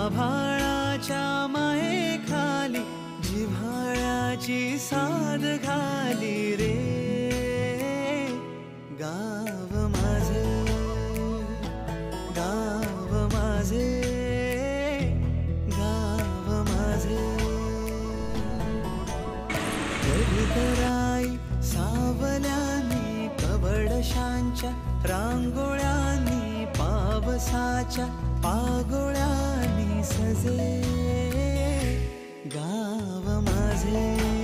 आभाळाच्या मायेखाली जिव्हाळ्याची साद घाली रे गाव माझे, गाव माझे, गाव माझे. कधीतराई सावल्यानी कवडशांच्या रांगोळ्यांनी पावसाच्या पागोळ्यांनी सजे गाव माझे.